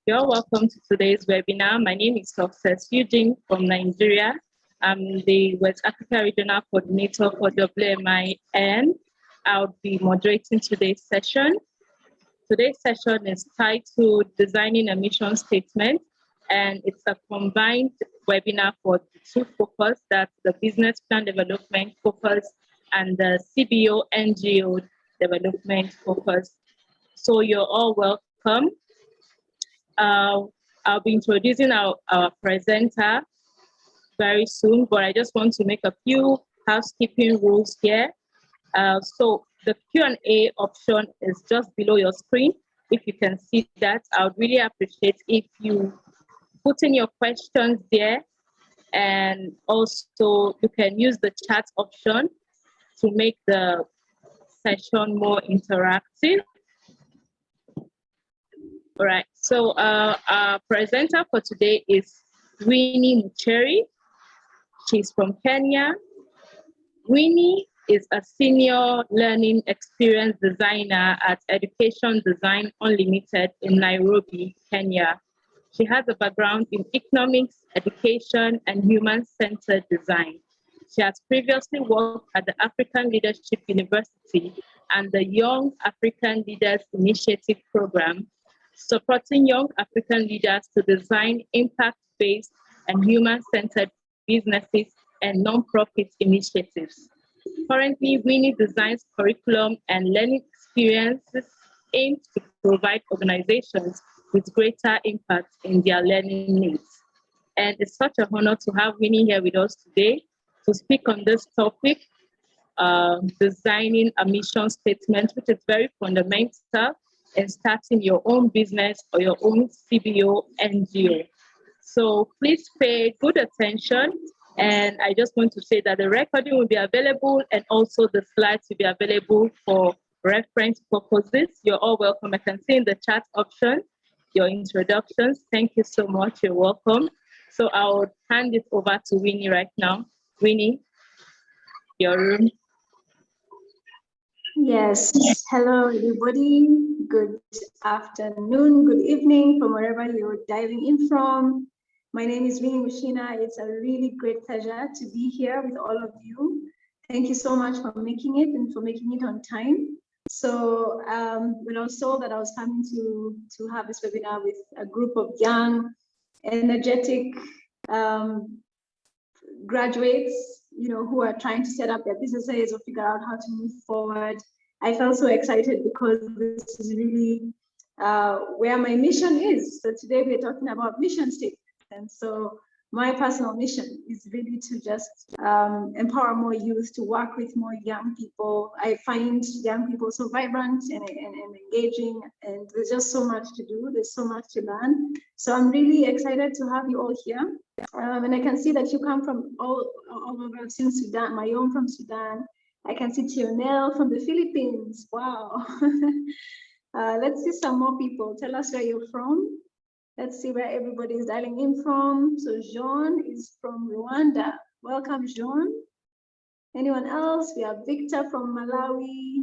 You're welcome to today's webinar. My name is Success Eugene from Nigeria. I'm the West Africa Regional Coordinator for WMI, and I'll be moderating today's session. Today's session is titled Designing a Mission Statement, and it's a combined webinar for the two focus, that's the Business Plan Development focus and the CBO NGO Development focus. So you're all welcome. I'll be introducing our presenter very soon, but I just want to make a few housekeeping rules here. So the Q&A option is just below your screen. If you can see that, I would really appreciate if you put in your questions there, and also you can use the chat option to make the session more interactive. All right, so our presenter for today is Winnie Muchina. She's from Kenya. Winnie is a senior learning experience designer at Education Design Unlimited in Nairobi, Kenya. She has a background in economics, education, and human-centered design. She has previously worked at the African Leadership University and the Young African Leaders Initiative Program, supporting young African leaders to design impact-based and human-centered businesses and nonprofit initiatives. Currently, Winnie designs curriculum and learning experiences aimed to provide organizations with greater impact in their learning needs. And it's such an honor to have Winnie here with us today to speak on this topic, designing a mission statement, which is very fundamental in starting your own business or your own CBO NGO. So please pay good attention. And I just want to say that the recording will be available, and also the slides will be available for reference purposes. You're all welcome. I can see in the chat option your introductions. Thank you so much. You're welcome. So I'll hand it over to Winnie right now. Winnie, your room. Yes, hello everybody. Good afternoon, good evening from wherever you're dialing in from. My name is Winnie Muchina. It's a really great pleasure to be here with all of you. Thank you so much for making it and for making it on time. So when I was told that I was coming to have this webinar with a group of young, energetic graduates, who are trying to set up their businesses or figure out how to move forward, I felt so excited because this is really where my mission is. So today we're talking about mission statements. And so my personal mission is really to just empower more youth, to work with more young people. I find young people so vibrant and engaging, and there's just so much to do. There's so much to learn. So I'm really excited to have you all here. And I can see that you come from all over. I've seen Sudan, my own from Sudan. I can see Tionel from the Philippines. Wow. Let's see some more people. Tell us where you're from. Let's see where everybody is dialing in from. So Jean is from Rwanda. Welcome, Jean. Anyone else? We have Victor from Malawi.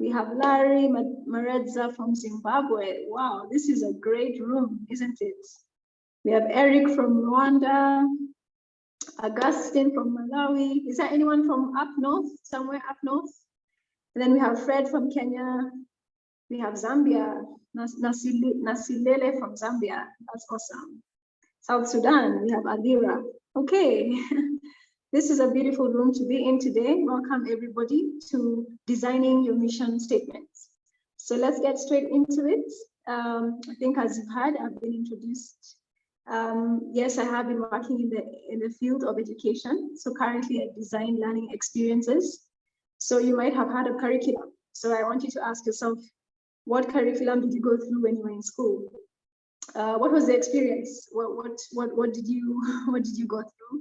We have Larry Maredza from Zimbabwe. Wow, this is a great room, isn't it? We have Eric from Rwanda. Augustine from Malawi. Is there anyone from up north, somewhere up north? And then we have Fred from Kenya. We have Zambia, Nasilele from Zambia. That's awesome. South Sudan, we have Adira. Okay, this is a beautiful room to be in today. Welcome everybody to designing your mission statements. So let's get straight into it. I think as you've heard, I've been introduced. Yes, I have been working in the field of education. So currently I design learning experiences. So you might have heard of curriculum. So I want you to ask yourself, what curriculum did you go through when you were in school? What was the experience? What did you go through?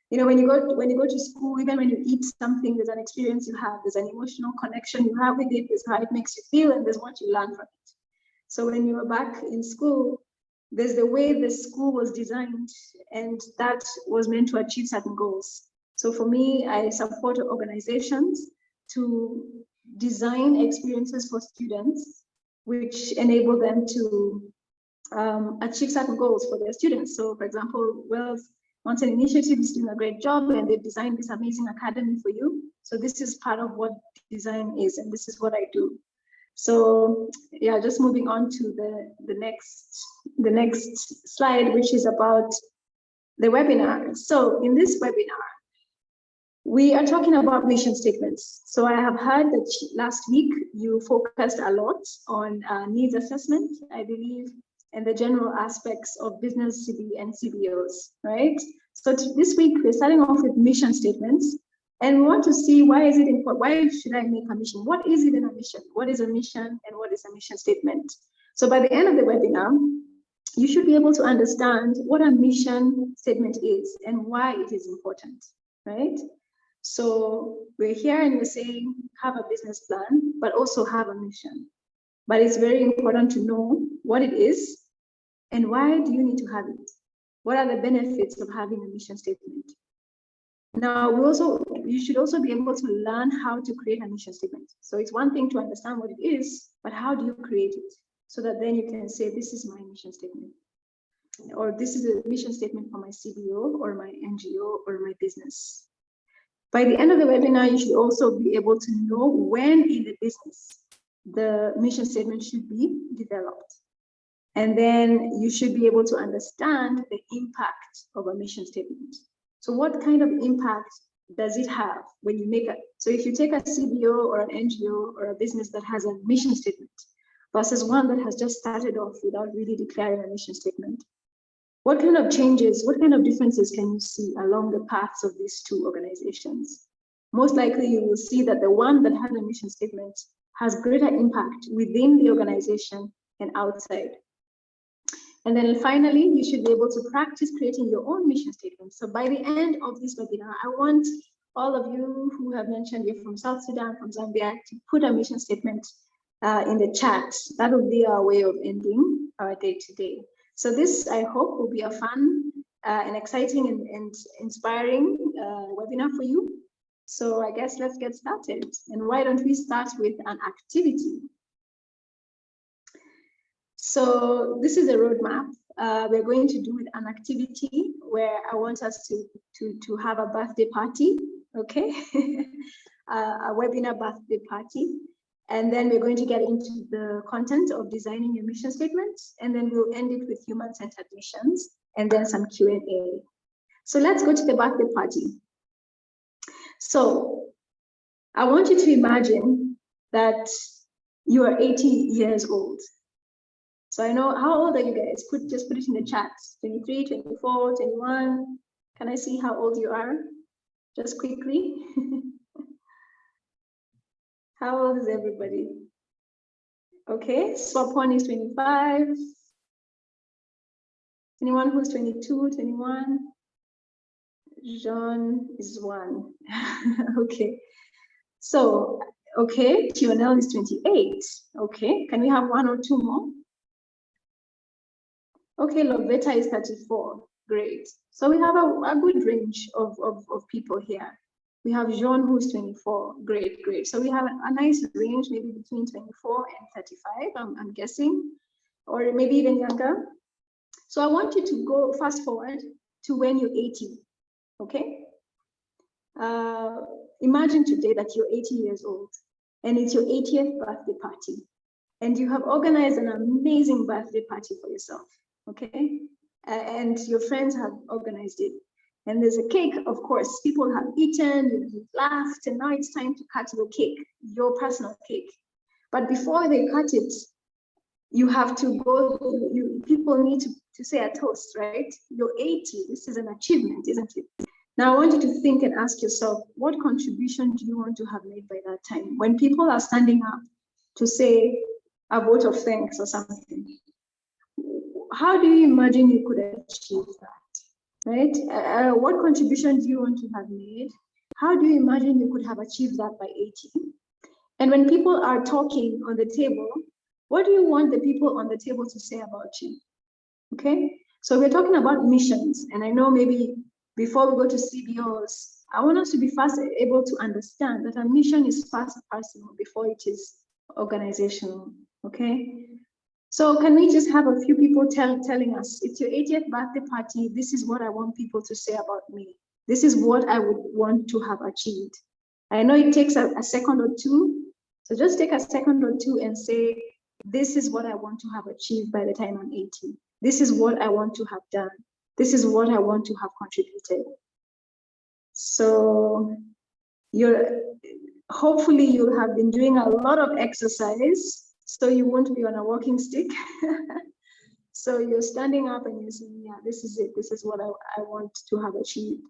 When you go to school, even when you eat something, there's an experience you have, there's an emotional connection you have with it, there's how it makes you feel, and there's what you learn from it. So when you were back in school, there's the way the school was designed, and that was meant to achieve certain goals. So for me, I support organizations to design experiences for students which enable them to achieve certain goals for their students. So for example, Wells Mountain Initiative is doing a great job and they've designed this amazing academy for you. So this is part of what design is, and this is what I do. So yeah, just moving on to the next slide, which is about the webinar. So in this webinar, we are talking about mission statements. So I have heard that last week you focused a lot on needs assessment, I believe, and the general aspects of business CB and CBOs, right? So this week we're starting off with mission statements, and we want to see why is it important? Why should I make a mission? What is it in a mission? What is a mission and what is a mission statement? So by the end of the webinar, you should be able to understand what a mission statement is and why it is important, right? So we're here and we're saying have a business plan, but also have a mission. But it's very important to know what it is and why do you need to have it? What are the benefits of having a mission statement? Now, you should also be able to learn how to create a mission statement. So it's one thing to understand what it is, but how do you create it? So that then you can say, this is my mission statement, or this is a mission statement for my CBO or my NGO or my business. By the end of the webinar, you should also be able to know when in the business the mission statement should be developed. And then you should be able to understand the impact of a mission statement. So what kind of impact does it have when you make it? So if you take a CBO or an NGO or a business that has a mission statement versus one that has just started off without really declaring a mission statement, what kind of changes, what kind of differences can you see along the paths of these two organizations? Most likely you will see that the one that has a mission statement has greater impact within the organization and outside. And then finally, you should be able to practice creating your own mission statement. So by the end of this webinar, I want all of you who have mentioned you're from South Sudan, from Zambia, to put a mission statement in the chat. That will be our way of ending our day today. So this, I hope, will be a fun and exciting and inspiring webinar for you. So I guess let's get started. And why don't we start with an activity? So this is a roadmap. We're going to do an activity where I want us to have a birthday party, okay? A webinar birthday party. And then we're going to get into the content of designing your mission statements, and then we'll end it with human-centered missions, and then some Q&A. So let's go to the birthday party. So I want you to imagine that you are 80 years old. So I know, how old are you guys? Just put it in the chat. 23, 24, 21. Can I see how old you are? Just quickly. How old is everybody? Okay, Swapon is 25. Anyone who's 22, 21? Jean is 1. Okay. So, okay, Tionel is 28. Okay, can we have 1 or 2 more? Okay, Lovetta is 34. Great. So we have a good range of people here. We have Jean who's 24. Great, great. So we have a nice range, maybe between 24 and 35, I'm guessing, or maybe even younger. So I want you to go fast forward to when you're 80, okay? Imagine today that you're 80 years old and it's your 80th birthday party, and you have organized an amazing birthday party for yourself, okay? And your friends have organized it. And there's a cake, of course, people have eaten, you've laughed, and now it's time to cut your cake, your personal cake. But before they cut it, you have to go, people need to say a toast, right? You're 80, this is an achievement, isn't it? Now I want you to think and ask yourself, what contribution do you want to have made by that time? When people are standing up to say a vote of thanks or something, how do you imagine you could achieve that? Right? What contribution do you want to have made? How do you imagine you could have achieved that by 80? And when people are talking on the table, what do you want the people on the table to say about you? Okay, so we're talking about missions, and I know maybe before we go to CBOs, I want us to be first able to understand that a mission is first personal before it is organizational, okay? So can we just have a few people telling us, it's your 80th birthday party, this is what I want people to say about me. This is what I would want to have achieved. I know it takes a second or two, so just take a second or two and say, this is what I want to have achieved by the time I'm 80. This is what I want to have done. This is what I want to have contributed. So hopefully you'll have been doing a lot of exercise, so you won't be on a walking stick. So you're standing up and you're saying, yeah, this is it. This is what I want to have achieved.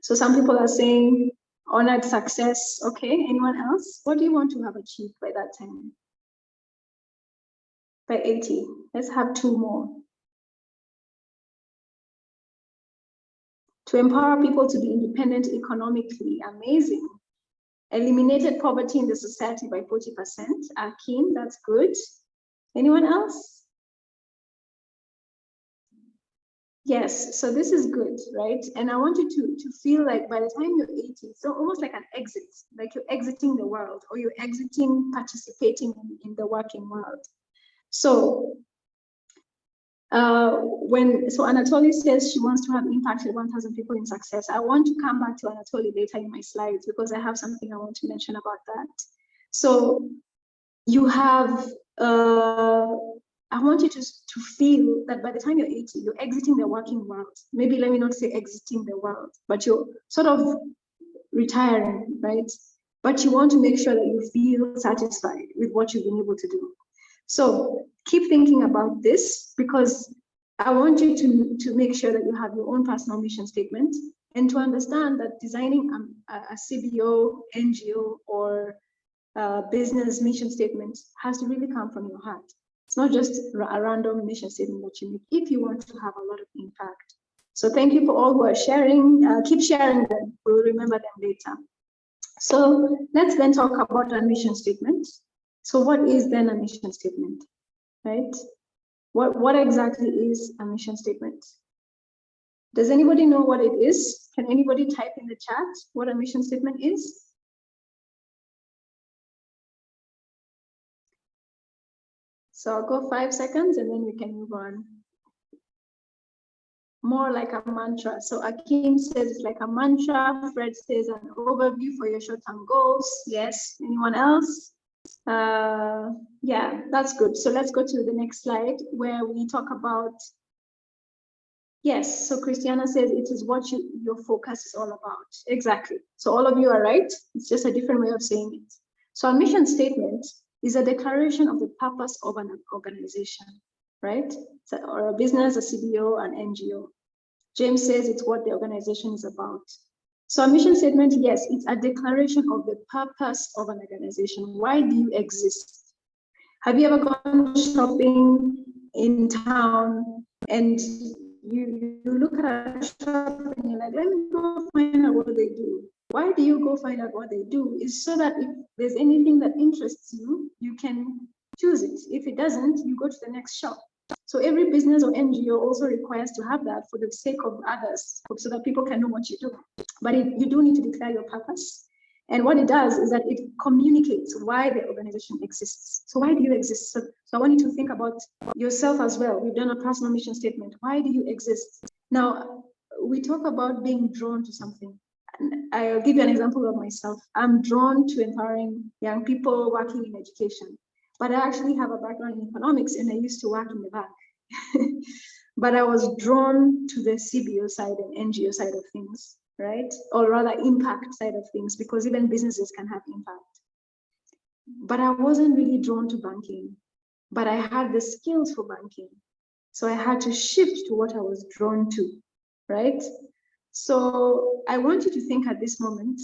So some people are saying honored success. Okay, anyone else? What do you want to have achieved by that time? By 80. Let's have two more. To empower people to be independent economically. Amazing. Eliminated poverty in the society by 40%. Akin, that's good. Anyone else? Yes, so this is good, right? And I want you to feel like by the time you're 80, it's almost like an exit, like you're exiting the world, or you're exiting participating in the working world. So so Anatoly says she wants to have impacted 1,000 people in success. I want to come back to Anatoly later in my slides because I have something I want to mention about that. So you have, I want you to feel that by the time you're 80, you're exiting the working world. Maybe let me not say exiting the world, but you're sort of retiring, right? But you want to make sure that you feel satisfied with what you've been able to do. So keep thinking about this, because I want you to make sure that you have your own personal mission statement, and to understand that designing a CBO, NGO, or business mission statement has to really come from your heart. It's not just a random mission statement that you make if you want to have a lot of impact. So thank you for all who are sharing. Keep sharing them. We'll remember them later. So let's then talk about a mission statement. So what is then a mission statement, right? What exactly is a mission statement? Does anybody know what it is? Can anybody type in the chat what a mission statement is? So I'll go 5 seconds and then we can move on. More like a mantra. So Akim says it's like a mantra. Fred says an overview for your short-term goals. Yes. Anyone else? Yeah, that's good. So let's go to the next slide where we talk about, yes, so Christiana says it is what your focus is all about. Exactly. So all of you are right. It's just a different way of saying it. So a mission statement is a declaration of the purpose of an organization, right? So, or a business, a CBO, an NGO. James says it's what the organization is about. So a mission statement, yes, it's a declaration of the purpose of an organization. Why do you exist? Have you ever gone shopping in town and you look at a shop and you're like, let me go find out what they do. Why do you go find out what they do? Is so that if there's anything that interests you, you can choose it. If it doesn't, you go to the next shop. So every business or NGO also requires to have that for the sake of others, so that people can know what you do. But you do need to declare your purpose. And what it does is that it communicates why the organization exists. So why do you exist? So I want you to think about yourself as well. We've done a personal mission statement. Why do you exist? Now, we talk about being drawn to something. And I'll give you an example of myself. I'm drawn to empowering young people working in education. But I actually have a background in economics and I used to work in the bank. But I was drawn to the CBO side and NGO side of things, right? Or rather impact side of things, because even businesses can have impact. But I wasn't really drawn to banking, but I had the skills for banking. So I had to shift to what I was drawn to, right? So I want you to think at this moment,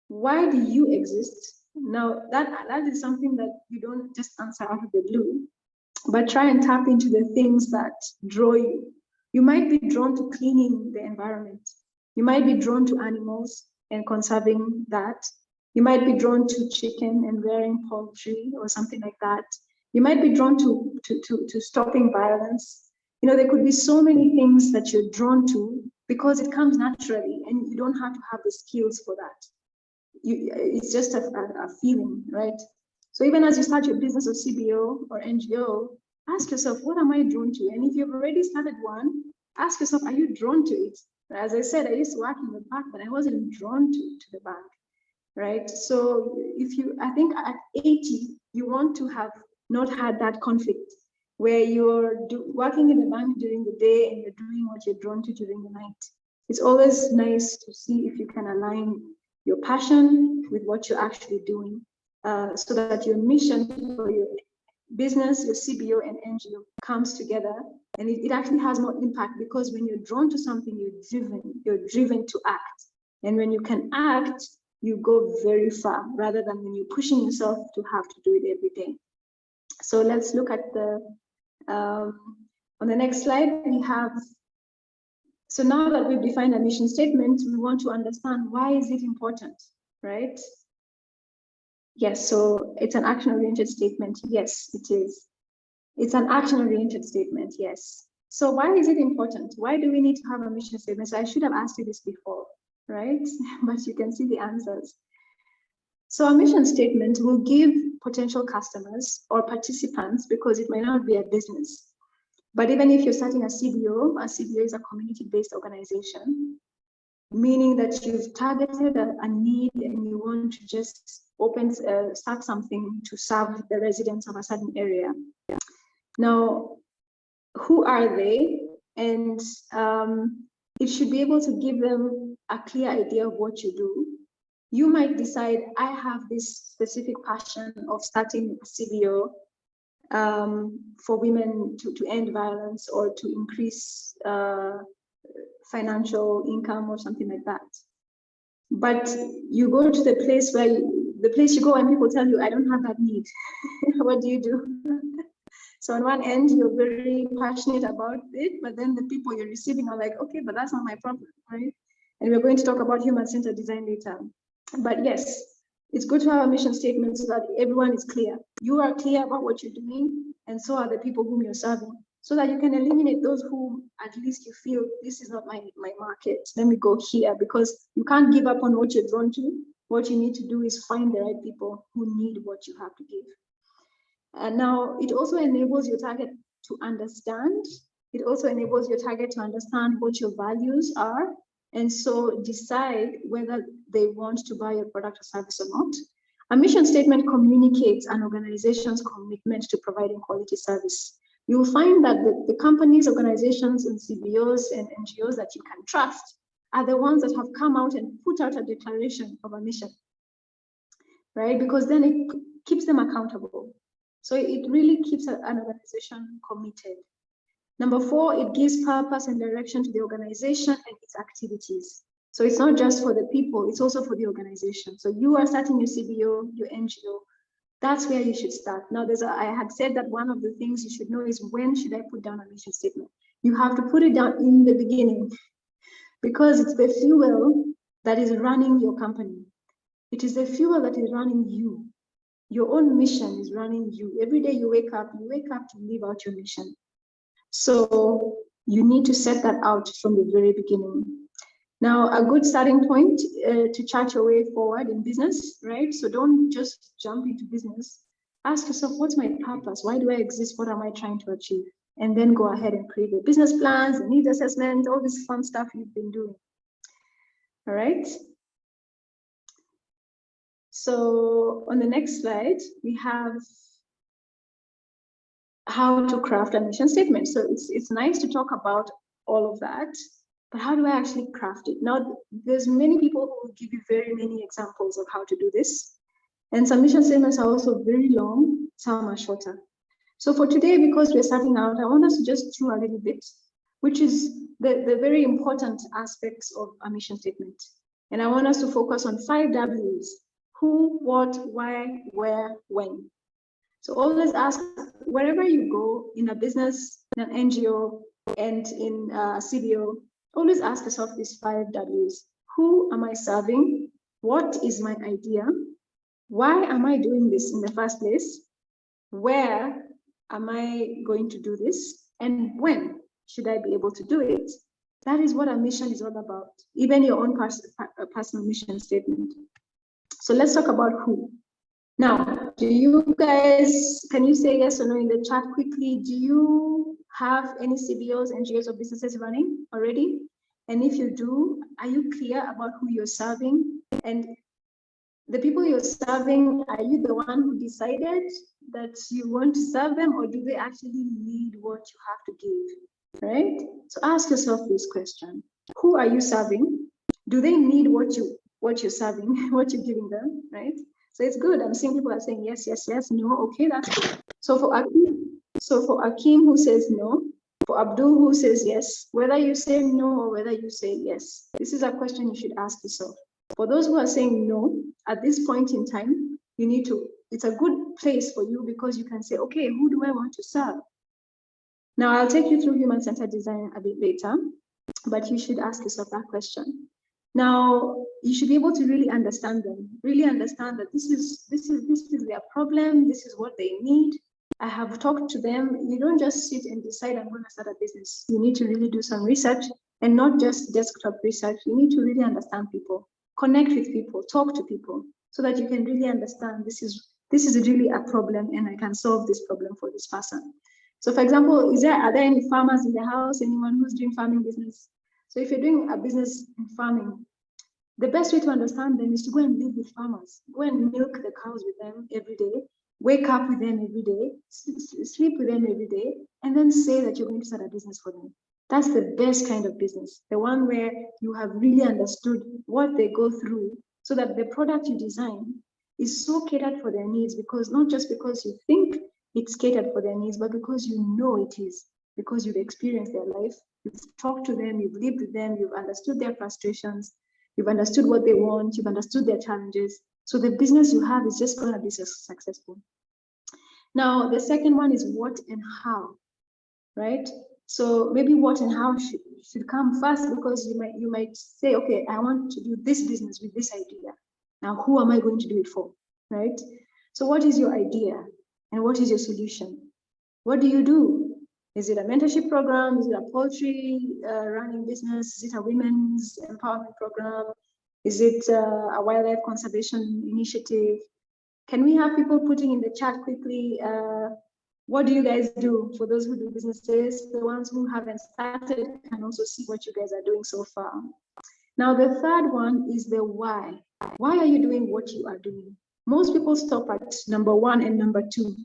why do you exist? Now, that is something that you don't just answer out of the blue, but try and tap into the things that draw you. You might be drawn to cleaning the environment. You might be drawn to animals and conserving that. You might be drawn to chicken and rearing poultry or something like that. You might be drawn to stopping violence. You know, there could be so many things that you're drawn to because it comes naturally and you don't have to have the skills for that. It's just a feeling, right? So even as you start your business or CBO or NGO, ask yourself, what am I drawn to? And if you've already started one, ask yourself, are you drawn to it? As I said, I used to work in the bank, but I wasn't drawn to the bank, right? So I think at 80, you want to have not had that conflict where you're working in the bank during the day and you're doing what you're drawn to during the night. It's always nice to see if you can align your passion with what you're actually doing, so that your mission for your business, your CBO and NGO comes together, and it actually has more impact, because when you're drawn to something, you're driven to act. And when you can act, you go very far, rather than when you're pushing yourself to have to do it every day. So let's look at the, on the next slide, we have, so now that we've defined a mission statement, we want to understand why is it important, right? Yes, so it's an action-oriented statement. Yes, it is. It's an action-oriented statement, yes. So why is it important? Why do we need to have a mission statement? So I should have asked you this before, right? But you can see the answers. So a mission statement will give potential customers or participants, because it might not be a business, but even if you're starting a CBO is a community-based organization, meaning that you've targeted a need and you want to just start something to serve the residents of a certain area. Now, who are they? And it should be able to give them a clear idea of what you do. You might decide, I have this specific passion of starting a CBO for women to end violence or to increase financial income or something like that. But you go to the place you go and people tell you, I don't have that need. What do you do? So on one end, you're very passionate about it, but then the people you're receiving are like, okay, but that's not my problem, right? And we're going to talk about human-centered design later. But yes, it's good to have a mission statement so that everyone is clear. You are clear about what you're doing, and so are the people whom you're serving, so that you can eliminate those who at least you feel, this is not my market, let me go here, because you can't give up on what you're drawn to. What you need to do is find the right people who need what you have to give. And now it also enables your target to understand. It also enables your target to understand what your values are, and so decide whether they want to buy your product or service or not. A mission statement communicates an organization's commitment to providing quality service. You'll find that the companies, organizations, and CBOs and NGOs that you can trust are the ones that have come out and put out a declaration of a mission, right? Because then it keeps them accountable. So it really keeps an organization committed. Number 4, it gives purpose and direction to the organization and its activities. So it's not just for the people, it's also for the organization. So you are starting your CBO, your NGO, that's where you should start. Now, I had said that one of the things you should know is, when should I put down a mission statement? You have to put it down in the beginning, because it's the fuel that is running your company. It is the fuel that is running you. Your own mission is running you. Every day you wake up to live out your mission. So you need to set that out from the very beginning. Now, a good starting point to chart your way forward in business, right? So don't just jump into business. Ask yourself, what's my purpose? Why do I exist? What am I trying to achieve? And then go ahead and create the business plans, the needs assessment, all this fun stuff you've been doing. All right. So on the next slide, we have how to craft a mission statement. So it's nice to talk about all of that, but how do I actually craft it? Now, there's many people who will give you very many examples of how to do this. And some mission statements are also very long, some are shorter. So for today, because we're starting out, I want us to just do a little bit, which is the very important aspects of a mission statement. And I want us to focus on 5 W's: who, what, why, where, when. So always ask, wherever you go in a business, in an NGO, and in a CBO, always ask yourself these 5 W's. Who am I serving? What is my idea? Why am I doing this in the first place? Where am I going to do this? And when should I be able to do it? That is what a mission is all about, even your own personal mission statement. So let's talk about who. Now, Do you guys, can you say yes or no in the chat quickly? Do you have any CBOs, NGOs, or businesses running already? And if you do, are you clear about who you're serving? And the people you're serving, are you the one who decided that you want to serve them, or do they actually need what you have to give, right? So ask yourself this question. Who are you serving? Do they need what you're serving, what you're giving them, right? So it's good. I'm seeing people are saying yes, yes, yes, no, okay, that's good. So for Akim who says no, for Abdul who says yes, whether you say no or whether you say yes, this is a question you should ask yourself. For those who are saying no, at this point in time, you need to, it's a good place for you because you can say, okay, who do I want to serve? Now I'll take you through human-centered design a bit later, but you should ask yourself that question. Now, you should be able to really understand them, really understand that this is their problem, this is what they need. I have talked to them. You don't just sit and decide I'm going to start a business. You need to really do some research, and not just desktop research. You need to really understand people, connect with people, talk to people, so that you can really understand this is really a problem and I can solve this problem for this person. So for example, are there any farmers in the house, anyone who's doing farming business? So if you're doing a business in farming, the best way to understand them is to go and live with farmers. Go and milk the cows with them every day, wake up with them every day, sleep with them every day, and then say that you're going to start a business for them. That's the best kind of business, the one where you have really understood what they go through, so that the product you design is so catered for their needs, because not just because you think it's catered for their needs, but because you know it is, because you've experienced their life, you've talked to them, you've lived with them, you've understood their frustrations, you've understood what they want, you've understood their challenges. So the business you have is just going to be successful. Now, the second one is what and how, right? So maybe what and how should come first, because you might say, okay, I want to do this business with this idea. Now, who am I going to do it for, right? So what is your idea and what is your solution? What do you do? Is it a mentorship program? Is it a poultry running business? Is it a women's empowerment program? Is it a wildlife conservation initiative? Can we have people putting in the chat quickly? What do you guys do? For those who do businesses, the ones who haven't started can also see what you guys are doing so far. Now, the third one is the why. Why are you doing what you are doing? Most people stop at number 1 and number 2.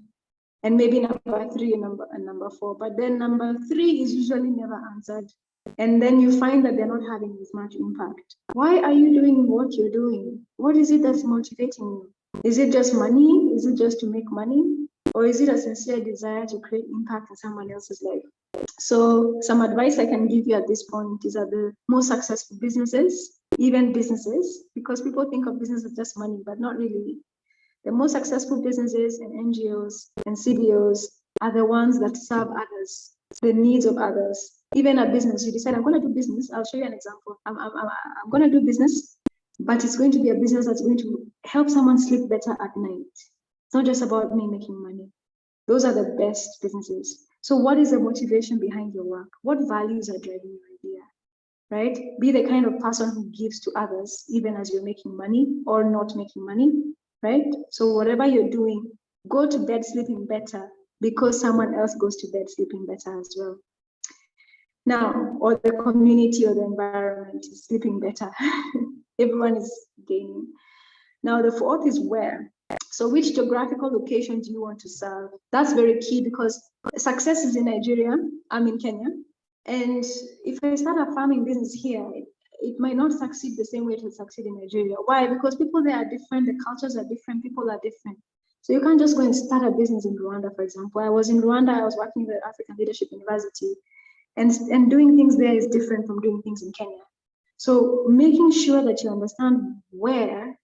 And maybe number 3 and number 4, but then number 3 is usually never answered. And then you find that they're not having as much impact. Why are you doing what you're doing? What is it that's motivating you? Is it just money? Is it just to make money? Or is it a sincere desire to create impact in someone else's life? So some advice I can give you at this point is that the most successful businesses, even businesses, because people think of business as just money, but not really. The most successful businesses and NGOs and CBOs are the ones that serve others, the needs of others. Even a business, you decide, I'm going to do business. I'll show you an example. I'm going to do business, but it's going to be a business that's going to help someone sleep better at night. It's not just about me making money. Those are the best businesses. So what is the motivation behind your work? What values are driving your idea, right? Be the kind of person who gives to others, even as you're making money or not making money, right? So whatever you're doing, go to bed sleeping better because someone else goes to bed sleeping better as well. Now, or the community or the environment is sleeping better. Everyone is gaining. Now, the fourth is where. So which geographical location do you want to serve? That's very key because success is in Nigeria. I'm in Kenya. And if I start a farming business here, it might not succeed the same way it will succeed in Nigeria. Why? Because people there are different, the cultures are different, people are different. So you can't just go and start a business in Rwanda, for example. I was in Rwanda, I was working with African Leadership University, and doing things there is different from doing things in Kenya. So making sure that you understand where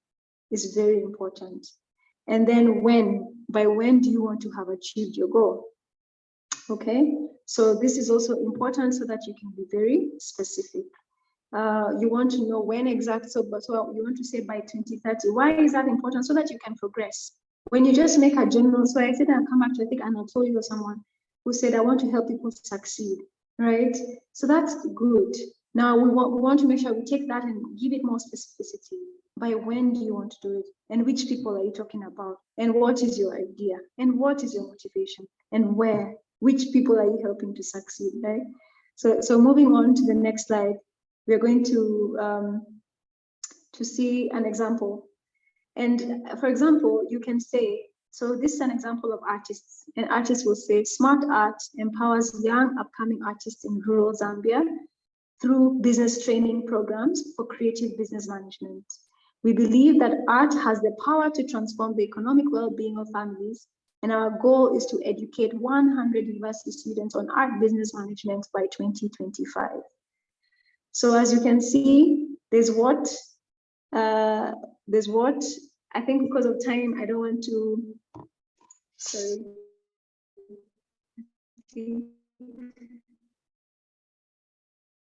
is very important. And then when, by when do you want to have achieved your goal? Okay, so this is also important so that you can be very specific. You want to know when exactly, so you want to say by 2030. Why is that important? So that you can progress. When you just make a general, so I said I'll come back to, I think Anatoly or someone who said, I want to help people succeed, right? So that's good. Now we want to make sure we take that and give it more specificity. By when do you want to do it? And which people are you talking about? And what is your idea? And what is your motivation? And where? Which people are you helping to succeed, right? So moving on to the next slide, we're going to see an example. And for example, you can say, so this is an example of artists. An artist will say, smart art empowers young upcoming artists in rural Zambia through business training programs for creative business management. We believe that art has the power to transform the economic well-being of families, and our goal is to educate 100 university students on art business management by 2025. So as you can see, there's what, I think because of time, I don't want to, sorry.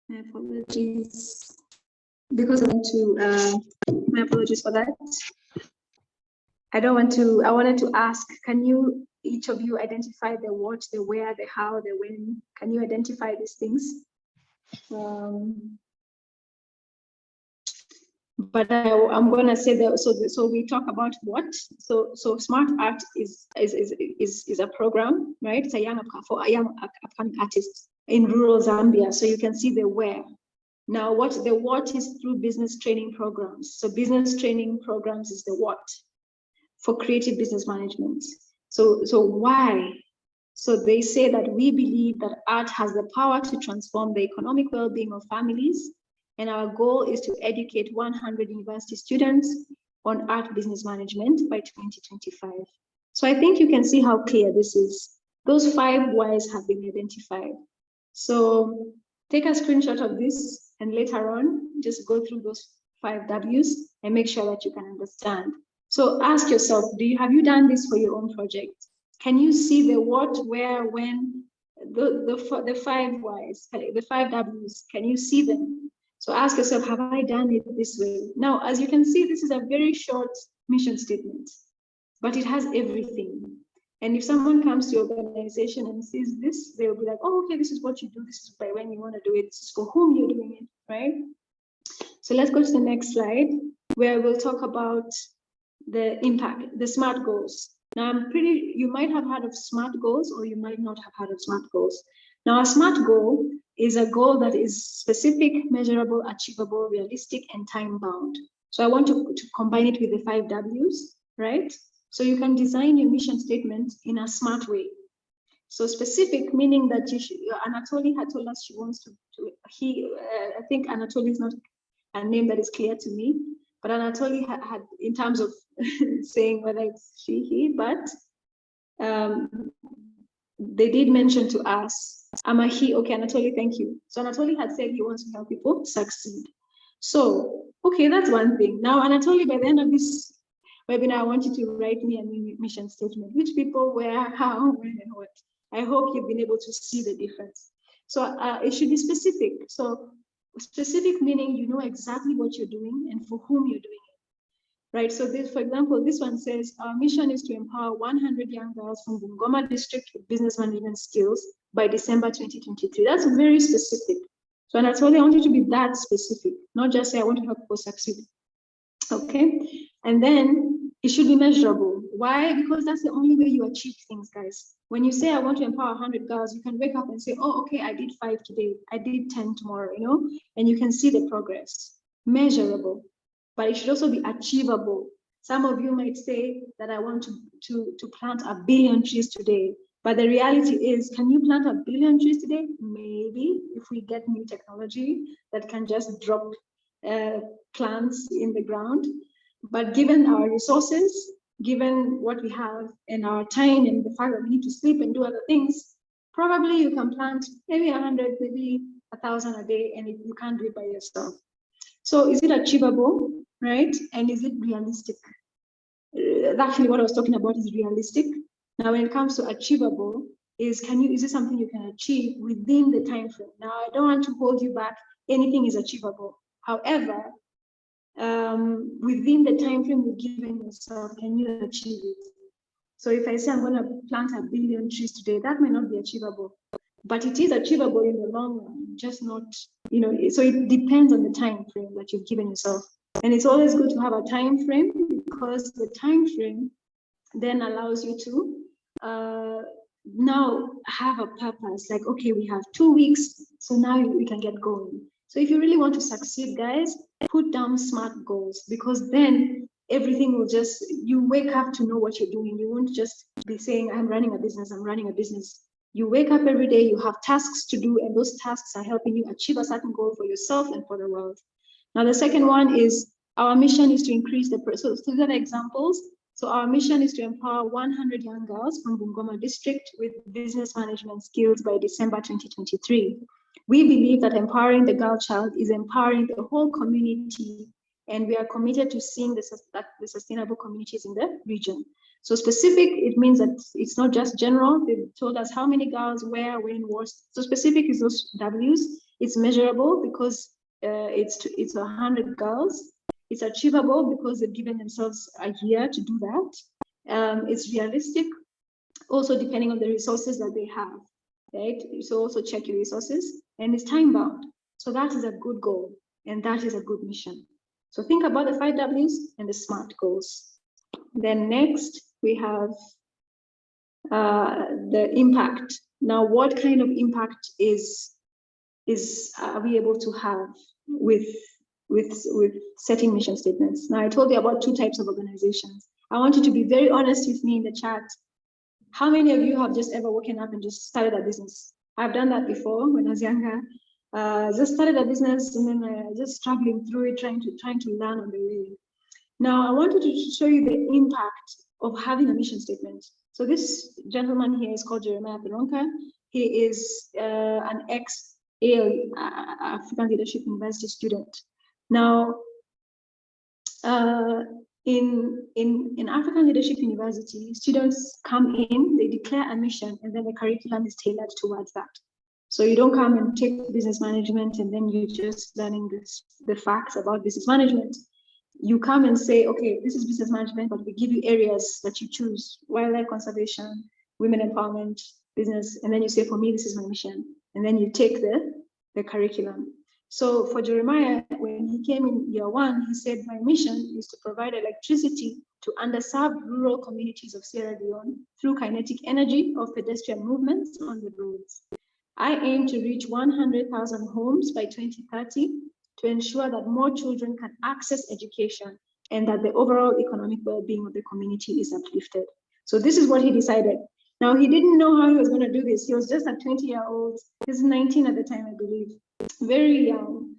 My apologies. Because I want to, my apologies for that. I wanted to ask, can you, each of you identify the what, the where, the how, the when? Can you identify these things? But I'm gonna say that, so we talk about what? So smart art is a program, right? It's for a young upcoming artist in rural Zambia. So you can see the where. Now what is through business training programs. So business training programs is the what for creative business management. So why? So they say that we believe that art has the power to transform the economic well-being of families, and our goal is to educate 100 university students on art business management by 2025. So I think you can see how clear this is. Those 5 whys have been identified. So take a screenshot of this and later on, just go through those 5 W's and make sure that you can understand. So ask yourself, have you done this for your own project? Can you see the what, where, when, the 5 whys, the 5 W's, can you see them? So ask yourself, have I done it this way? Now, as you can see, this is a very short mission statement, but it has everything. And if someone comes to your organization and sees this, they'll be like, oh, okay, this is what you do. This is by when you want to do it. This is for whom you're doing it, right? So let's go to the next slide, where we'll talk about the impact, the SMART goals. Now, you might have heard of SMART goals, or you might not have heard of SMART goals. Now, a SMART goal is a goal that is specific, measurable, achievable, realistic, and time-bound. So I want to combine it with the 5 W's, right? So you can design your mission statement in a smart way. So specific, meaning that Anatoly had told us she wants I think Anatoly is not a name that is clear to me, but Anatoly had in terms of saying whether it's she, he, but they did mention to us, I'm a he, okay, Anatoly, thank you. So Anatoly had said he wants to help people succeed. So, okay, that's one thing. Now, Anatoly, by the end of this webinar, I want you to write me a mission statement. Which people, where, how, when, and what. I hope you've been able to see the difference. So it should be specific. So specific meaning you know exactly what you're doing and for whom you're doing it, right? So this, for example, this one says, our mission is to empower 100 young girls from Bungoma district with business management skills by December 2023. That's very specific. So Anatoly, I want you to be that specific, not just say, I want to help people succeed. Okay, and then it should be measurable. Why? Because that's the only way you achieve things, guys. When you say I want to empower 100 girls, you can wake up and say, oh, okay, I did 5 today, I did 10 tomorrow, you know, and you can see the progress. Measurable, but it should also be achievable. Some of you might say that I want to plant 1 billion trees today, but the reality is, can you plant 1 billion trees today? Maybe, if we get new technology that can just drop plants in the ground. But given our resources, given what we have in our time and the fact that we need to sleep and do other things, probably you can plant maybe 100, maybe 1,000 a day, and you can't do it by yourself. So is it achievable, right? And is it realistic? Actually, what I was talking about is realistic. Now, when it comes to achievable, is it something you can achieve within the time frame? Now, I don't want to hold you back. Anything is achievable. However, within the time frame you've given yourself, can you achieve it? So if I say I'm going to plant 1 billion trees today, that may not be achievable, but it is achievable in the long run. just not, so it depends on the time frame that you've given yourself. And it's always good to have a time frame, because the time frame then allows you to now have a purpose. Like, okay, we have 2 weeks, so now we can get going. So if you really want to succeed, guys, put down SMART goals, because then everything will just, you wake up to know what you're doing. You won't just be saying, I'm running a business, I'm running a business. You wake up every day, you have tasks to do, and those tasks are helping you achieve a certain goal for yourself and for the world. Now, the second one is, our mission is to increase the, so these are the examples. So our mission is to empower 100 young girls from Bungoma district with business management skills by December 2023. We believe that empowering the girl child is empowering the whole community, and we are committed to seeing the sustainable communities in the region. So specific, it means that it's not just general. They told us how many girls, where, when, what. So specific is those W's. It's measurable because it's 100 girls. It's achievable because they've given themselves a year to do that. It's realistic, also depending on the resources that they have, right? So also check your resources, and it's time bound. So that is a good goal, and that is a good mission. So think about the 5 W's and the SMART goals. Then next we have the impact. Now, what kind of impact are we able to have with setting mission statements? Now, I told you about 2 types of organizations. I want you to be very honest with me in the chat. How many of you have just ever woken up and just started a business? I've done that before when I was younger. Just started a business, and then just struggling through it, trying to learn on the way. Now, I wanted to show you the impact of having a mission statement. So this gentleman here is called Jeremiah Peronka. He is an African Leadership University student. Now, in African Leadership University, students come in, they declare a mission, and then the curriculum is tailored towards that. So you don't come and take business management and then you're just learning the facts about business management. You come and say, okay, this is business management, but we give you areas that you choose: wildlife conservation, women empowerment, business, and then you say, for me, this is my mission. And then you take the curriculum. So for Jeremiah, when he came in year 1, he said, my mission is to provide electricity to underserved rural communities of Sierra Leone through kinetic energy of pedestrian movements on the roads. I aim to reach 100,000 homes by 2030 to ensure that more children can access education and that the overall economic well-being of the community is uplifted. So this is what he decided. Now, he didn't know how he was going to do this. He was just a 20-year-old. He was 19 at the time, I believe. Very young.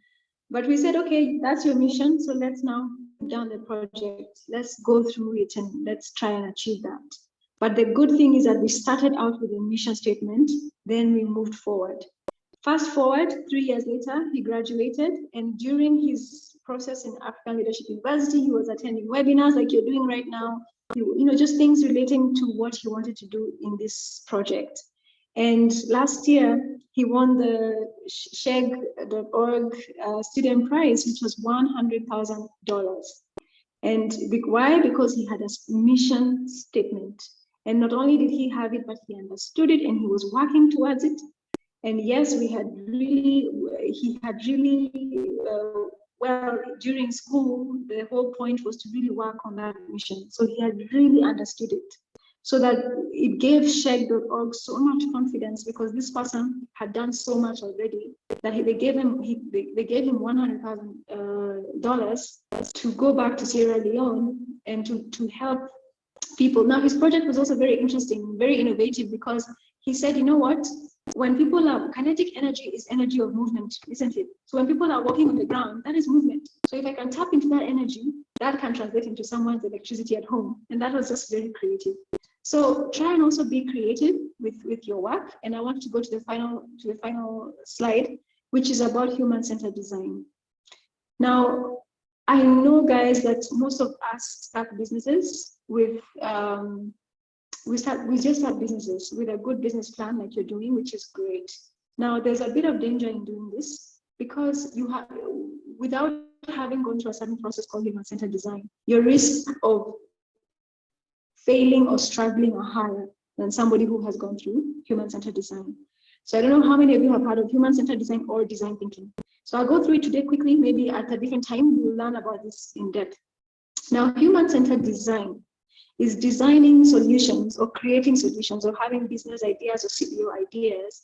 But we said, okay, that's your mission. So let's now put down the project. Let's go through it and let's try and achieve that. But the good thing is that we started out with a mission statement, then we moved forward. Fast forward, 3 years later, he graduated, and during his process in African Leadership University, he was attending webinars like you're doing right now, just things relating to what he wanted to do in this project. And last year, he won the sheg.org student prize, which was $100,000. And why? Because he had a mission statement. And not only did he have it, but he understood it and he was working towards it. And yes, he had really, well, during school, the whole point was to really work on that mission. So he had really understood it. So that it gave sheg.org so much confidence, because this person had done so much already that they gave him $100,000 to go back to Sierra Leone and to help people. Now, his project was also very interesting, very innovative, because he said, you know what? When people are, kinetic energy is energy of movement, isn't it? So when people are walking on the ground, that is movement. So if I can tap into that energy, that can translate into someone's electricity at home. And that was just very creative. So try and also be creative with your work. And I want to go to the final slide, which is about human-centered design. Now, I know, guys, that most of us start businesses with we just start businesses with a good business plan like you're doing, which is great. Now, there's a bit of danger in doing this, because you have, without having gone through a certain process called human-centered design, your risk of failing or struggling are higher than somebody who has gone through human-centered design. So I don't know how many of you have heard of human-centered design or design thinking. So I'll go through it today quickly. Maybe at a different time, we'll learn about this in depth. Now, human-centered design is designing solutions or creating solutions or having business ideas or CBO ideas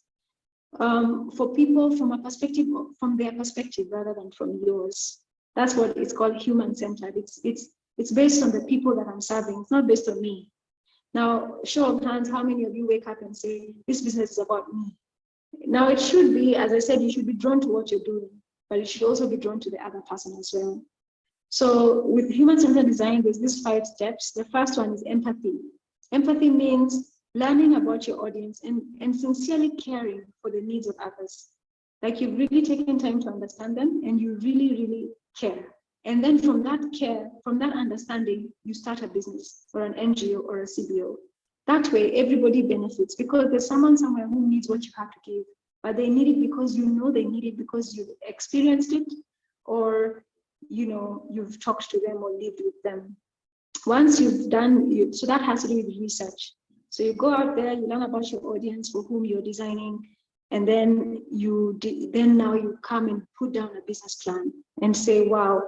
for people from a perspective, from their perspective rather than from yours. That's what it's called human-centered. It's based on the people that I'm serving. It's not based on me. Now, show of hands, how many of you wake up and say, this business is about me? Now, it should be, as I said, you should be drawn to what you're doing, but it should also be drawn to the other person as well. So with human-centered design, there's these 5 steps. The first one is empathy. Empathy means learning about your audience and sincerely caring for the needs of others. Like you've really taken time to understand them and you really, really care. And then from that care, from that understanding, you start a business or an NGO or a CBO. That way, everybody benefits because there's someone somewhere who needs what you have to give, but they need it because you know they need it because you've experienced it or you've talked to them or lived with them. Once you've done, so that has to do with research. So you go out there, you learn about your audience for whom you're designing, and then now you come and put down a business plan and say, wow,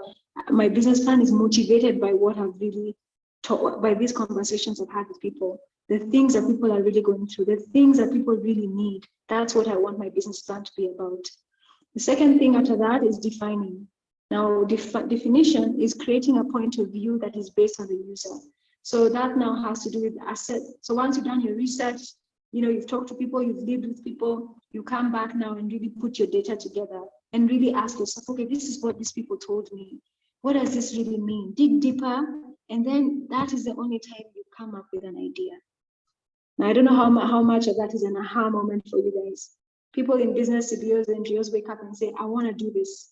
my business plan is motivated by what I've really taught, by these conversations I've had with people, the things that people are really going through, the things that people really need. That's what I want my business plan to be about. The second thing after that is defining. Now, definition is creating a point of view that is based on the user. So that now has to do with asset. So once you've done your research, you've talked to people, you've lived with people, you come back now and really put your data together and really ask yourself, okay, this is what these people told me. What does this really mean? Dig deeper, and then that is the only time you come up with an idea. Now, I don't know how much of that is an aha moment for you guys. People in business, CBOs, NGOs wake up and say, I want to do this.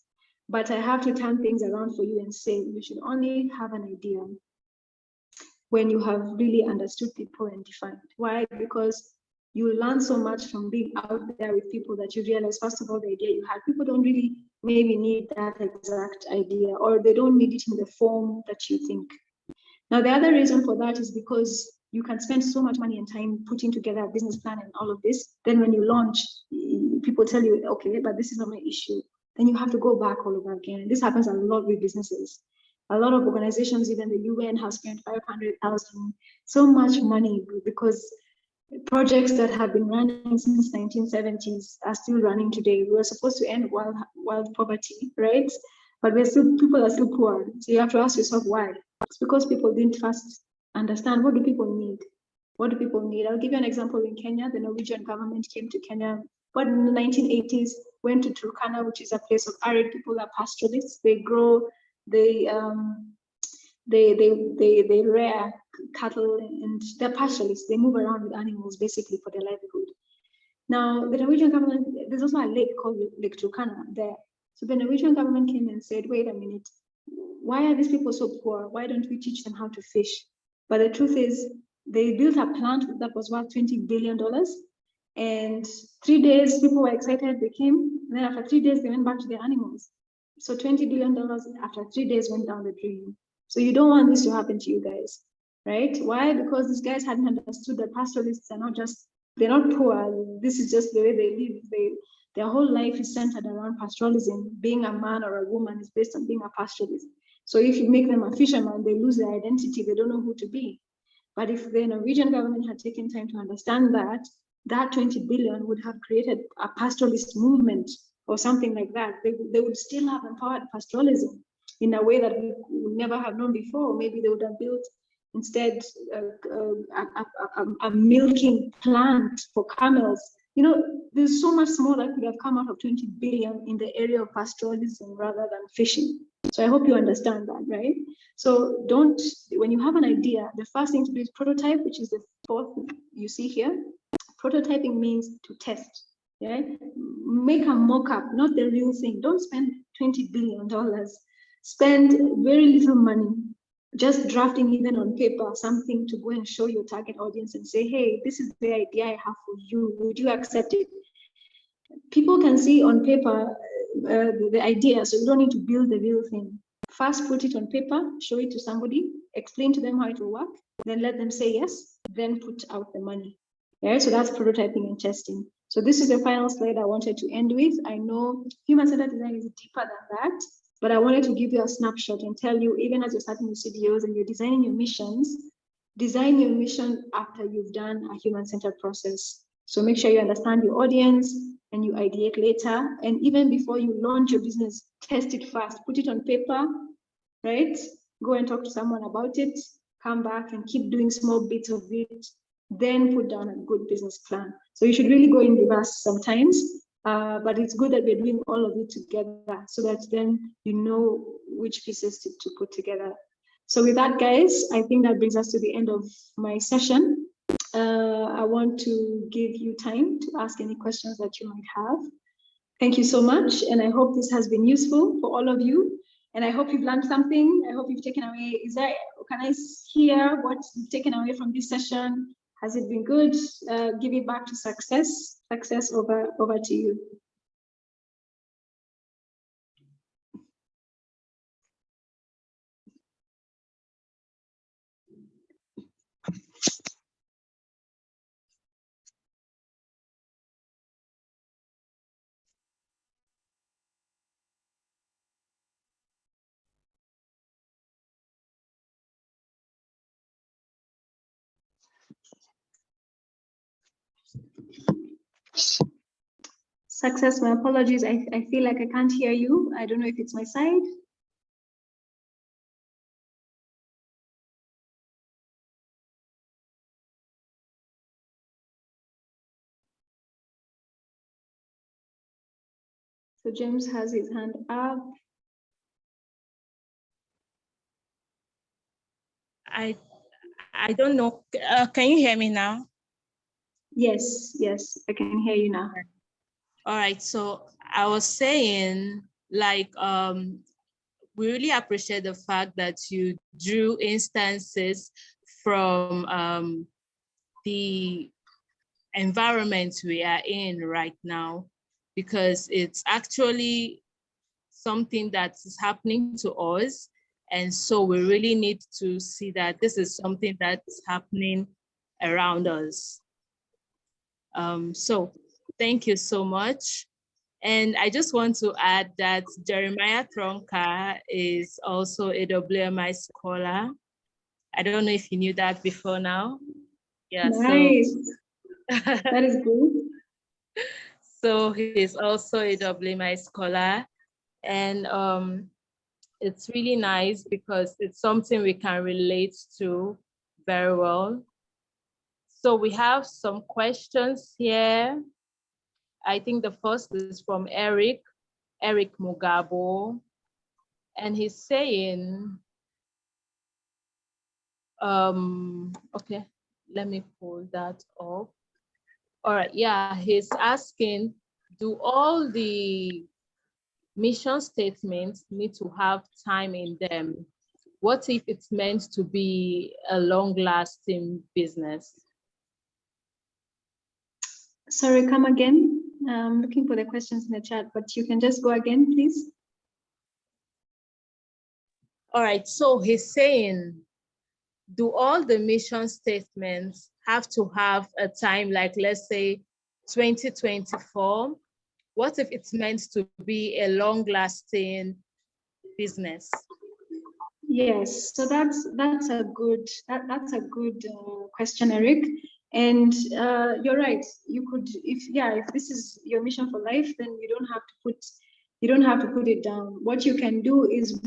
But I have to turn things around for you and say, you should only have an idea when you have really understood people and defined. Why? Because you learn so much from being out there with people that you realize, first of all, the idea you had, people don't really maybe need that exact idea, or they don't need it in the form that you think. Now, the other reason for that is because you can spend so much money and time putting together a business plan and all of this. Then when you launch, people tell you, okay, but this is not my issue. Then you have to go back all over again. And this happens a lot with businesses. A lot of organizations, even the UN, have spent 500,000, so much money because projects that have been running since 1970s are still running today. We were supposed to end world poverty, right? But people are still poor. So you have to ask yourself why. It's because people didn't first understand, what do people need? What do people need? I'll give you an example. In Kenya, the Norwegian government came to Kenya, but in the 1980s, went to Turkana, which is a place of arid people, are pastoralists. They grow, they rear cattle, and they're pastoralists. They move around with animals basically for their livelihood. Now, the Norwegian government, there's also a lake called Lake Turkana there. So the Norwegian government came and said, wait a minute, why are these people so poor? Why don't we teach them how to fish? But the truth is, they built a plant that was worth $20 billion. And 3 days, people were excited, they came. And then after 3 days, they went back to their animals. So $20 billion after 3 days went down the drain. So you don't want this to happen to you guys, right? Why? Because these guys hadn't understood that pastoralists are they're not poor. This is just the way they live. Their whole life is centered around pastoralism. Being a man or a woman is based on being a pastoralist. So if you make them a fisherman, they lose their identity. They don't know who to be. But if the Norwegian government had taken time to understand that 20 billion would have created a pastoralist movement or something like that. They would still have empowered pastoralism in a way that we would never have known before. Maybe they would have built instead a milking plant for camels. There's so much more that could have come out of 20 billion in the area of pastoralism rather than fishing. So I hope you understand that, right? So when you have an idea, the first thing to do is prototype, which is the fourth you see here. Prototyping means to test, right? Make a mock-up, not the real thing. Don't spend $20 billion. Spend very little money, just drafting even on paper, something to go and show your target audience and say, hey, this is the idea I have for you. Would you accept it? People can see on paper the idea, so you don't need to build the real thing. First, put it on paper, show it to somebody, explain to them how it will work, then let them say yes, then put out the money. Yeah, so that's prototyping and testing. So this is the final slide I wanted to end with. I know human-centered design is deeper than that, but I wanted to give you a snapshot and tell you, even as you're starting your CDOs and you're designing your missions, design your mission after you've done a human-centered process. So make sure you understand your audience and you ideate later. And even before you launch your business, test it first, put it on paper, right? Go and talk to someone about it, come back and keep doing small bits of it, then put down a good business plan. So you should really go in reverse sometimes, but it's good that we're doing all of it together so that then you know which pieces to put together. So with that, guys, I think that brings us to the end of my session. I want to give you time to ask any questions that you might have. Thank you so much, and I hope this has been useful for all of you. And I hope you've learned something. I hope you've taken away. Can I hear what you've taken away from this session? Has it been good? Give it back to success. Success, over to you. Success, my apologies. I feel like I can't hear you. I don't know if it's my side. So James has his hand up. I don't know. Can you hear me now? Yes, I can hear you now. All right. So I was saying, like, we really appreciate the fact that you drew instances from the environment we are in right now, because it's actually something that is happening to us. And so we really need to see that this is something that's happening around us. So thank you so much. And I just want to add that Jeremiah Tronka is also a WMI scholar. I don't know if you knew that before now. Yeah, nice. So that is good. So he's also a WMI scholar. And it's really nice because it's something we can relate to very well. So we have some questions here. I think the first is from Eric Mugabo. And he's saying, okay, let me pull that up. All right, yeah, he's asking, do all the mission statements need to have time in them? What if it's meant to be a long-lasting business? Sorry, come again. I'm looking for the questions in the chat, but you can just go again, please. All right, so he's saying, do all the mission statements have to have a time, like let's say 2024? What if it's meant to be a long-lasting business? Yes, so that's a good question, Eric. And you're right. You could, if this is your mission for life, then you don't have to put it down. What you can do is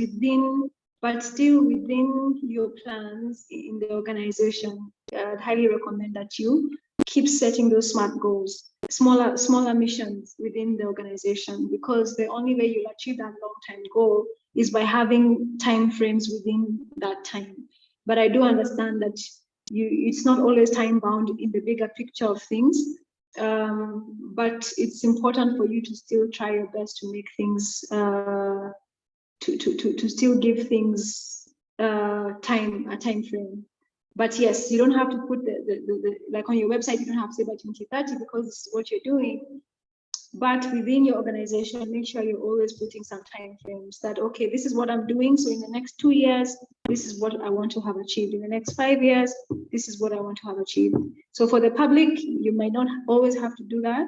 still within your plans in the organization. I'd highly recommend that you keep setting those SMART goals, smaller missions within the organization, because the only way you'll achieve that long-term goal is by having time frames within that time. But I do understand that it's not always time bound in the bigger picture of things. But it's important for you to still try your best to make things to still give things a time frame. But yes, you don't have to put the like on your website, you don't have to say by 2030 because it's what you're doing. But within your organization, make sure you're always putting some time frames that, okay, this is what I'm doing. So in the next 2 years, this is what I want to have achieved. In the next 5 years, this is what I want to have achieved. So for the public, you might not always have to do that.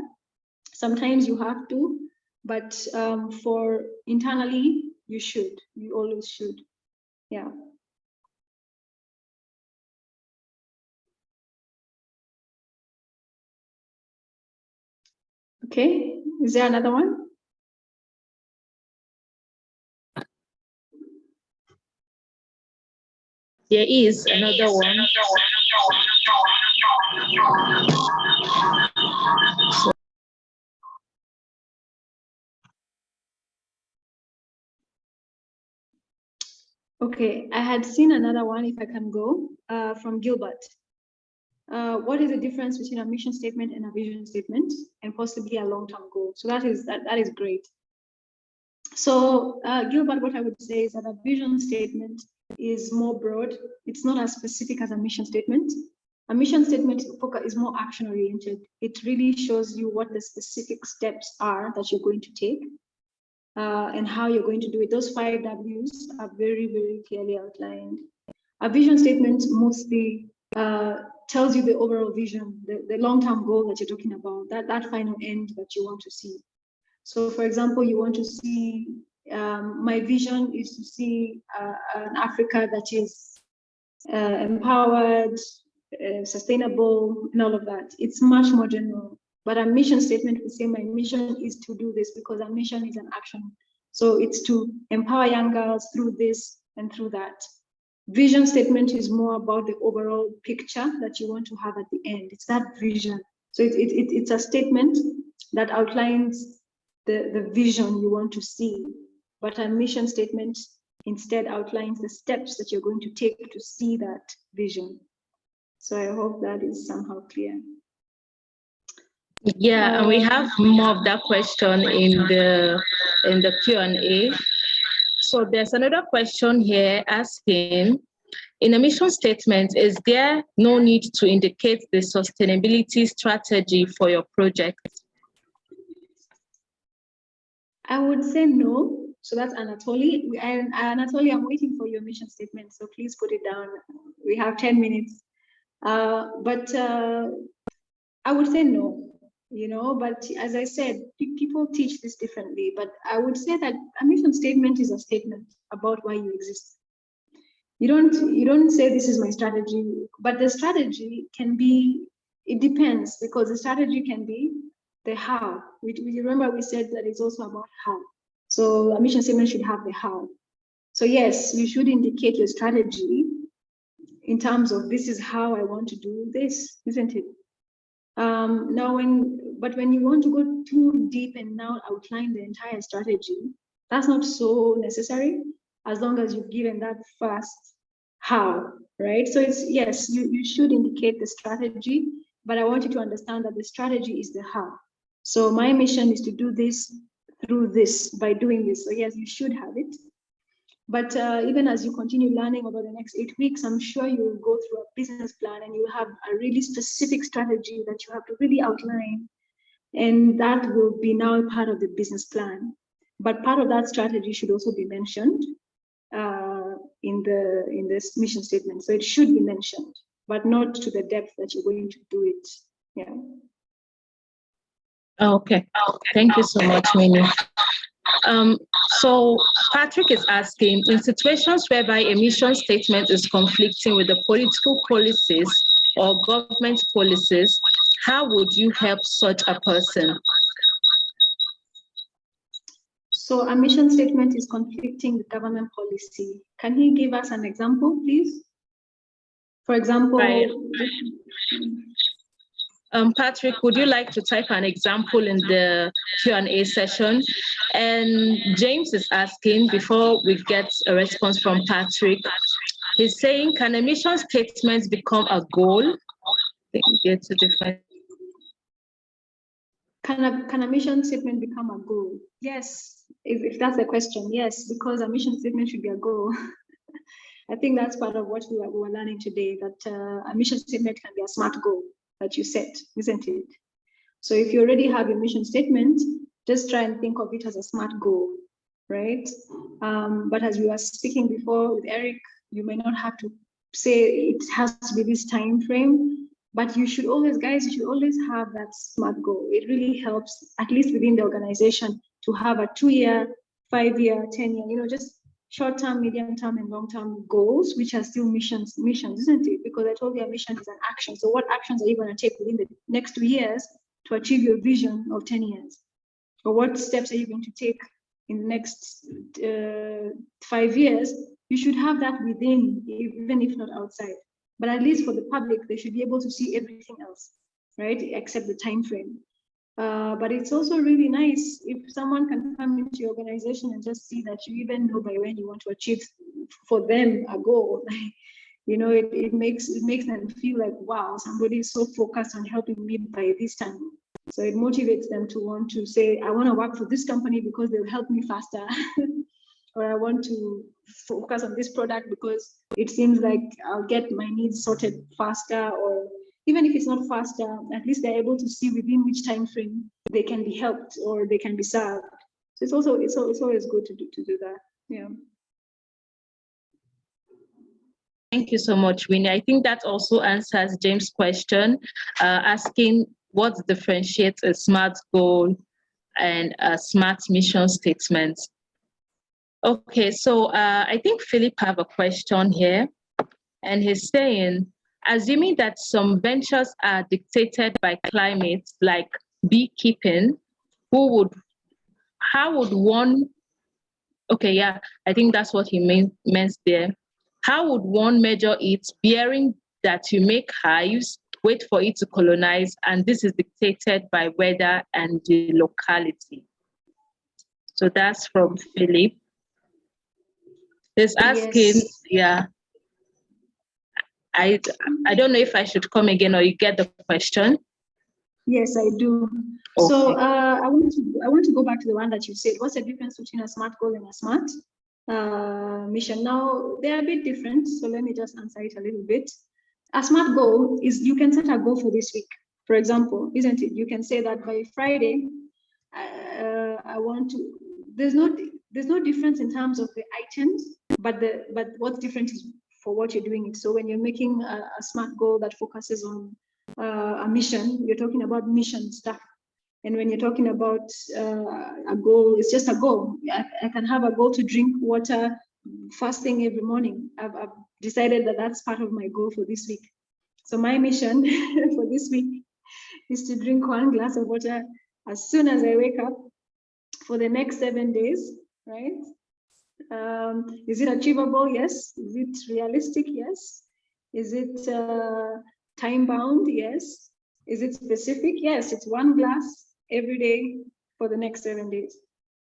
Sometimes you have to, but for internally, you always should. Yeah. Okay, is there another one? There is another one. Okay, I had seen another one, if I can go, from Gilbert. What is the difference between a mission statement and a vision statement, and possibly a long-term goal? So that is great. So Gilbert, what I would say is that a vision statement is more broad. It's not as specific as a mission statement. A mission statement is more action-oriented. It really shows you what the specific steps are that you're going to take and how you're going to do it. Those 5 W's are very, very clearly outlined. A vision statement mostly tells you the overall vision, the long-term goal that you're talking about, that final end that you want to see. So for example, you want to see, my vision is to see an Africa that is empowered, sustainable, and all of that. It's much more general. But a mission statement will say, my mission is to do this, because our mission is an action. So it's to empower young girls through this and through that. Vision statement is more about the overall picture that you want to have at the end. It's that vision. So it's a statement that outlines the vision you want to see. But a mission statement instead outlines the steps that you're going to take to see that vision. So I hope that is somehow clear. Yeah, and we have more of that question in the Q&A. So there's another question here asking, in a mission statement, is there no need to indicate the sustainability strategy for your project? I would say no. So that's Anatoly. And Anatoly, I'm waiting for your mission statement. So please put it down. We have 10 minutes. But I would say no, but as I said, people teach this differently. But I would say that a mission statement is a statement about why you exist. You don't say this is my strategy, but the strategy can be, it depends, because the strategy can be the how. We remember we said that it's also about how. So a mission statement should have the how. So yes, you should indicate your strategy in terms of, this is how I want to do this, isn't it? Now, when you want to go too deep and now outline the entire strategy, that's not so necessary, as long as you've given that first how, right? So it's, yes, you should indicate the strategy, but I want you to understand that the strategy is the how. So my mission is to do this through this, by doing this. So yes, you should have it. But even as you continue learning over the next 8 weeks, I'm sure you will go through a business plan and you have a really specific strategy that you have to really outline. And that will be now part of the business plan. But part of that strategy should also be mentioned in this mission statement. So it should be mentioned, but not to the depth that you're going to do it. Yeah. Okay. Thank you so much, Winnie. So Patrick is asking, in situations whereby a mission statement is conflicting with the political policies or government policies, how would you help such a person? So a mission statement is conflicting with government policy. Can he give us an example, please? For example, right. Patrick, would you like to type an example in the Q&A session? And James is asking, before we get a response from Patrick, he's saying, can a mission statement become a goal? I think we get to different. Can a mission statement become a goal? Yes, if that's the question, yes, because a mission statement should be a goal. I think that's part of what we were learning today, that a mission statement can be a SMART goal that you set, isn't it? So if you already have a mission statement, just try and think of it as a SMART goal, right? But as we were speaking before with Eric, you may not have to say it has to be this time frame. But you should always, guys, you should always have that SMART goal. It really helps, at least within the organization, to have a 2-year, 5-year, 10-year, just short-term, medium-term, and long-term goals, which are still missions, isn't it? Because I told you a mission is an action. So what actions are you going to take within the next 2 years to achieve your vision of 10 years? Or what steps are you going to take in the next 5 years? You should have that within, even if not outside. But at least for the public, they should be able to see everything else, right? Except the time frame. But it's also really nice if someone can come into your organization and just see that you even know by when you want to achieve for them a goal. It makes them feel like, wow, somebody is so focused on helping me by this time. So it motivates them to want to say, I want to work for this company because they'll help me faster. Or I want to focus on this product because it seems like I'll get my needs sorted faster, or even if it's not faster, at least they're able to see within which time frame they can be helped or they can be served. So it's always good to do that. Yeah. Thank you so much, Winnie. I think that also answers James' question, asking what differentiates a SMART goal and a SMART mission statement. Okay, so I think Philip have a question here, and he's saying, assuming that some ventures are dictated by climate, like beekeeping, how would one, okay, yeah, I think that's what he meant there. How would one measure it, bearing that you make hives, wait for it to colonize, and this is dictated by weather and the locality? So that's from Philip. He's asking, Yes. yeah, I don't know if I should come again or you get the question. Yes, I do. Okay. So I want to go back to the one that you said. What's the difference between a SMART goal and a SMART mission? Now they are a bit different, so let me just answer it a little bit. A SMART goal is, you can set a goal for this week, for example, isn't it? You can say that by Friday, I want to. There's no difference in terms of the items, but what's different is for what you're doing it. So when you're making a SMART goal that focuses on a mission, you're talking about mission stuff. And when you're talking about a goal, it's just a goal. I can have a goal to drink water first thing every morning. I've decided that that's part of my goal for this week. So my mission for this week is to drink 1 glass of water as soon as I wake up for the next 7 days, right? Is it achievable? Yes. Is it realistic? Yes. Is it time bound? Yes. Is it specific? Yes. It's 1 glass every day for the next 7 days.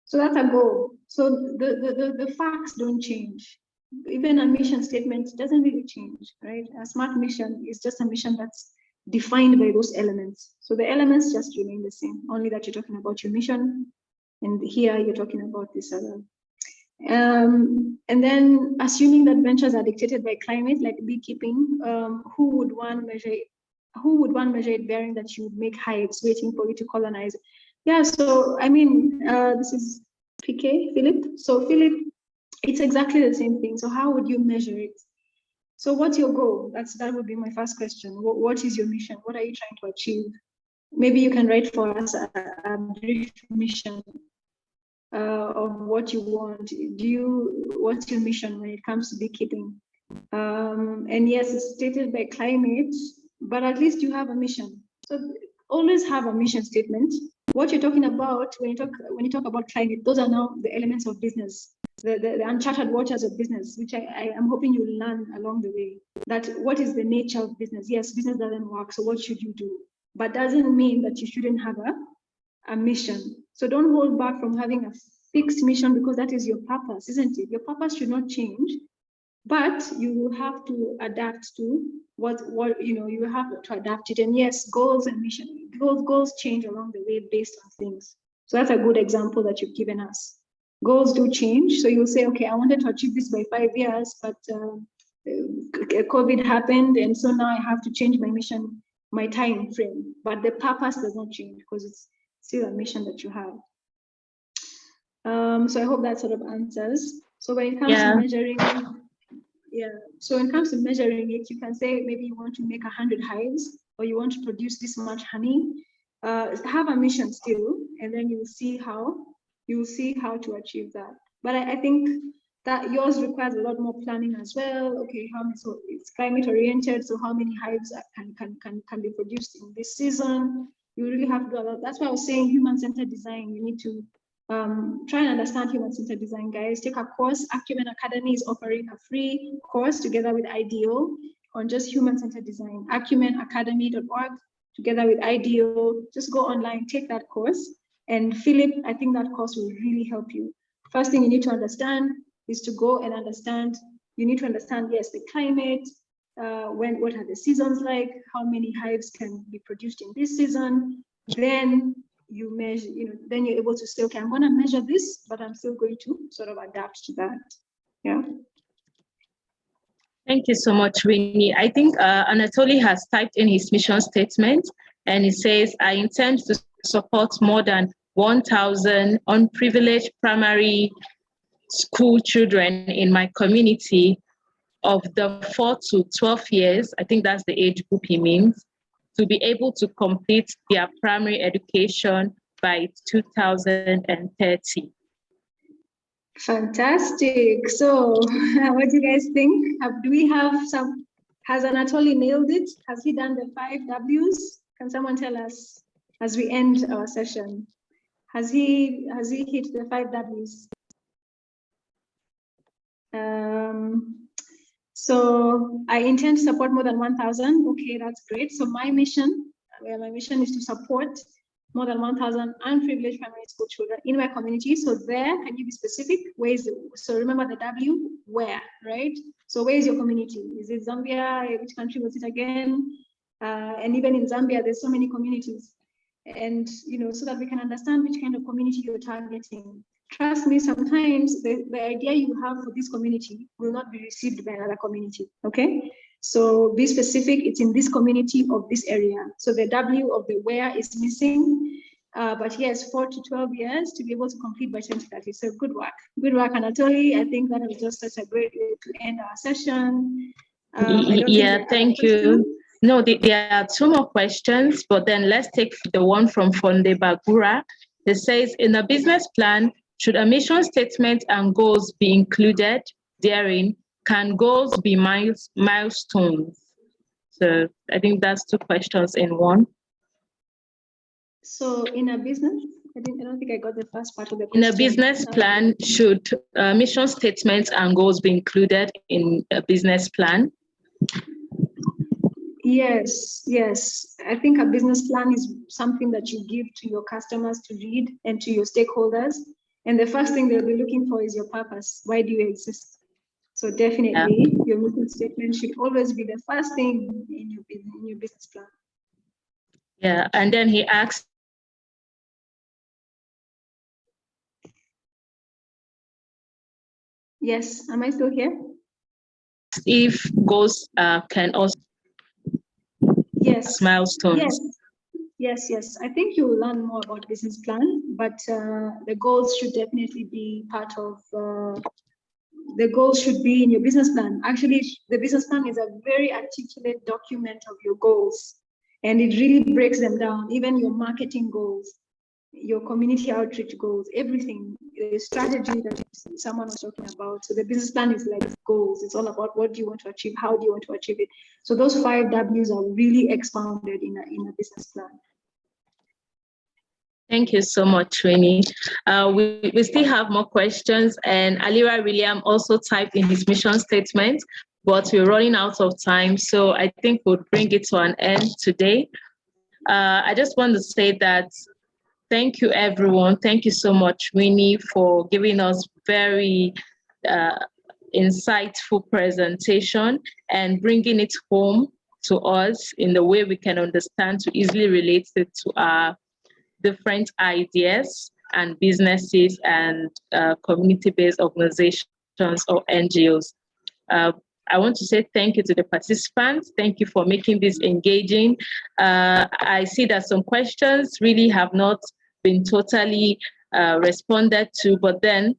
So that's a goal. So the facts don't change. Even a mission statement doesn't really change, right? A SMART mission is just a mission that's defined by those elements. So the elements just remain the same, only that you're talking about your mission, and here you're talking about this other. And then assuming that ventures are dictated by climate, like beekeeping, who would one measure it, bearing that you would make hives waiting for you to colonize? Yeah, so I mean, this is Philip. So Philip, it's exactly the same thing. So how would you measure it? So what's your goal? That would be my first question. What is your mission? What are you trying to achieve? Maybe you can write for us a brief mission of what you want. What's your mission when it comes to beekeeping? And yes, it's stated by climate, but at least you have a mission. So always have a mission statement. What you're talking about when you talk about climate, those are now the elements of business, the uncharted waters of business, which I am hoping you will learn along the way. That what is the nature of business? Yes, business doesn't work, so what should you do? But doesn't mean that you shouldn't have a mission. So don't hold back from having a fixed mission, because that is your purpose, isn't it? Your purpose should not change, but you will have to adapt to what you have to adapt it. And yes, goals and mission, goals change along the way based on things. So that's a good example that you've given us. Goals do change. So you'll say, okay, I wanted to achieve this by 5 years, but COVID happened, and so now I have to change my mission, my time frame. But the purpose does not change, because it's still a mission that you have. So I hope that sort of answers. So when it comes to measuring, so when it comes to measuring it, you can say maybe you want to make 100 hives. or you want to produce this much honey. Have a mission still, and then you'll see how to achieve that. But I think that yours requires a lot more planning as well. Okay, so it's climate oriented, so how many hives can be produced in this season? You really have to do a lot. That's why I was saying human-centered design. You need to try and understand human-centered design, guys. Take a course. Acumen Academy is offering a free course together with IDEO on just human-centered design. acumenacademy.org together with IDEO. Just go online, take that course. And Philip, I think that course will really help you. First thing you need to understand is to go and understand, you need to understand, yes, the climate, what are the seasons like, how many hives can be produced in this season. Then you measure, then you're able to say, okay, I'm going to measure this, but I'm still going to sort of adapt to that. Yeah. Thank you so much, Winnie. I think Anatoly has typed in his mission statement, and he says, I intend to support more than 1,000 unprivileged primary school children in my community of the 4 to 12 years, I think that's the age group he means, to be able to complete their primary education by 2030. Fantastic. So what do you guys think? Has Anatoly nailed it? Has he done the 5 W's? Can someone tell us as we end our session? Has he hit the 5 W's? So I intend to support more than 1,000. Okay, that's great. So my mission is to support more than 1,000 unprivileged primary school children in my community. So there, can you be specific? So remember the W, where, right? So where is your community? Is it Zambia? Which country was it again? And even in Zambia, there's so many communities. And, so that we can understand which kind of community you're targeting. Trust me, sometimes the idea you have for this community will not be received by another community, okay? So be specific, it's in this community of this area. So the W of the where is missing, but yes, 4 to 12 years to be able to complete by 2030. So good work, Anatoly. I think that was just such a great way to end our session. Thank you. No, there are 2 more questions, but then let's take the one from Fonde Bagura. It says, in a business plan, should a mission statement and goals be included therein? Can goals be milestones? So I think that's 2 questions in one. So in a business, I don't think I got the first part of the question. In a business plan, should mission statements and goals be included in a business plan? Yes. I think a business plan is something that you give to your customers to read and to your stakeholders. And the first thing they'll be looking for is your purpose. Why do you exist? So definitely, your mission statement should always be the first thing in your business plan. Yeah, and then he asks, yes, am I still here? If goals can also milestones. Yes. I think you will learn more about business plan, but the goals should definitely be part of the goals should be in your business plan. Actually, the business plan is a very articulate document of your goals, and it really breaks them down, even your marketing goals, your community outreach goals, everything, the strategy that someone was talking about. So the business plan is like goals. It's all about what do you want to achieve, how do you want to achieve it. So those 5 W's are really expounded in a business plan. Thank you so much, Winnie. We still have more questions, and Alira William also typed in his mission statement, but we're running out of time, so I think we'll bring it to an end today. I just want to say that thank you, everyone. Thank you so much, Winnie, for giving us very insightful presentation and bringing it home to us in the way we can understand to easily relate it to our different ideas and businesses and community-based organizations or NGOs. I want to say thank you to the participants. Thank you for making this engaging. I see that some questions really have not been totally responded to, but then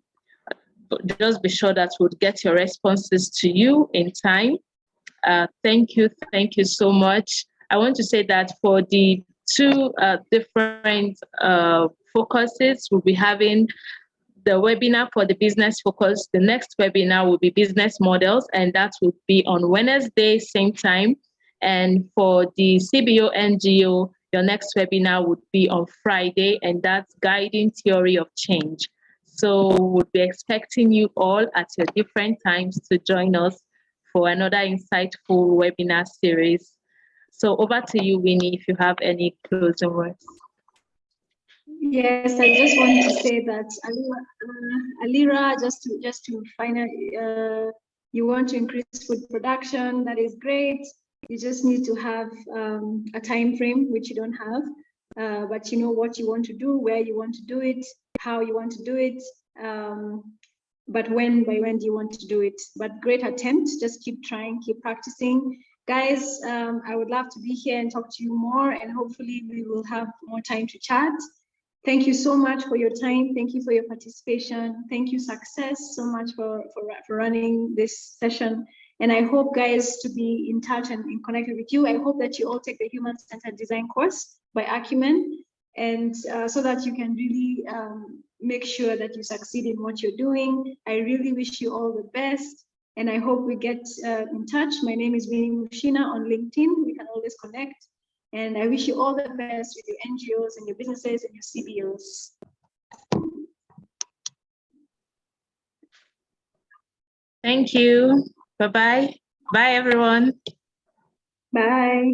just be sure that we'll get your responses to you in time. Thank you so much. I want to say that for the two different focuses, we'll be having the webinar for the business focus. The next webinar will be business models, and that will be on Wednesday, same time. And for the CBO NGO, your next webinar would be on Friday, and that's guiding theory of change. So we'll be expecting you all at your different times to join us for another insightful webinar series. So over to you, Winnie, if you have any closing words. Yes, I just want to say that Alira, just to finally, you want to increase food production. That is great. You just need to have a time frame, which you don't have, but you know what you want to do, where you want to do it, how you want to do it, but by when do you want to do it? But great attempt. Just keep trying, keep practicing. Guys, I would love to be here and talk to you more, and hopefully we will have more time to chat. Thank you so much for your time. Thank you for your participation. Thank you, Success, so much for running this session. And I hope, guys, to be in touch and connected with you. I hope that you all take the Human-Centered Design course by Acumen, and so that you can really make sure that you succeed in what you're doing. I really wish you all the best, and I hope we get in touch. My name is Winnie Muchina on LinkedIn. We can always connect. And I wish you all the best with your NGOs and your businesses and your CBOs. Thank you. Bye-bye. Bye, everyone. Bye.